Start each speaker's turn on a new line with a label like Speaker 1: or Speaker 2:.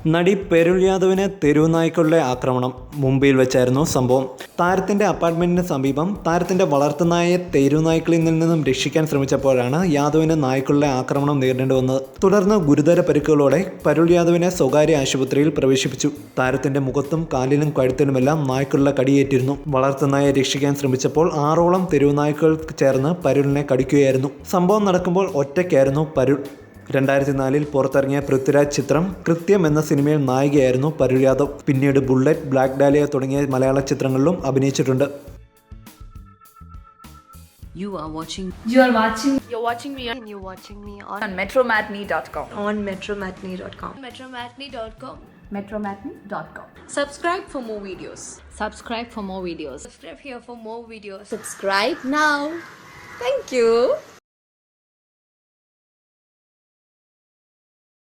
Speaker 1: നടി പെരുൾ യാദവിന് തെരുവുനായ്ക്കളുടെ ആക്രമണം. മുംബൈയിൽ വെച്ചായിരുന്നു സംഭവം. താരത്തിന്റെ അപ്പാർട്ട്മെന്റിന് സമീപം താരത്തിന്റെ വളർത്തുനായെ തെരുവുനായ്ക്കളിൽ നിന്നും രക്ഷിക്കാൻ ശ്രമിച്ചപ്പോഴാണ് യാദവിന് നായ്ക്കളുടെ ആക്രമണം നേരിടേണ്ടി വന്നത്. തുടർന്ന് ഗുരുതര പരിക്കുകളോടെ പെരുൾ യാദവിനെ സ്വകാര്യ ആശുപത്രിയിൽ പ്രവേശിപ്പിച്ചു. താരത്തിന്റെ മുഖത്തും കാലിലും കഴുത്തിലുമെല്ലാം നായ്ക്കളുടെ കടിയേറ്റിരുന്നു. വളർത്തുനായെ രക്ഷിക്കാൻ ശ്രമിച്ചപ്പോൾ 6ഓളം തെരുവുനായ്ക്കൾ ചേർന്ന് പരുളിനെ കടിക്കുകയായിരുന്നു. സംഭവം നടക്കുമ്പോൾ ഒറ്റയ്ക്കായിരുന്നു പരുൾ. 2004 പുറത്തിറങ്ങിയ പൃഥ്വിരാജ് ചിത്രം കൃത്യം എന്ന സിനിമയിൽ നായികയായിരുന്നു പരുൾ യാദവ്. പിന്നീട് ബുള്ളറ്റ്, ബ്ലാക്ക് ഡാലിയ തുടങ്ങിയ മലയാള ചിത്രങ്ങളിലും അഭിനയിച്ചിട്ടുണ്ട്.
Speaker 2: You're watching me on
Speaker 3: metromatney.com.
Speaker 2: metromatney.com.
Speaker 3: metromatney.com.
Speaker 2: Subscribe for more videos.
Speaker 3: Subscribe for more videos.
Speaker 2: Subscribe here for more videos.
Speaker 3: Subscribe now. Thank you.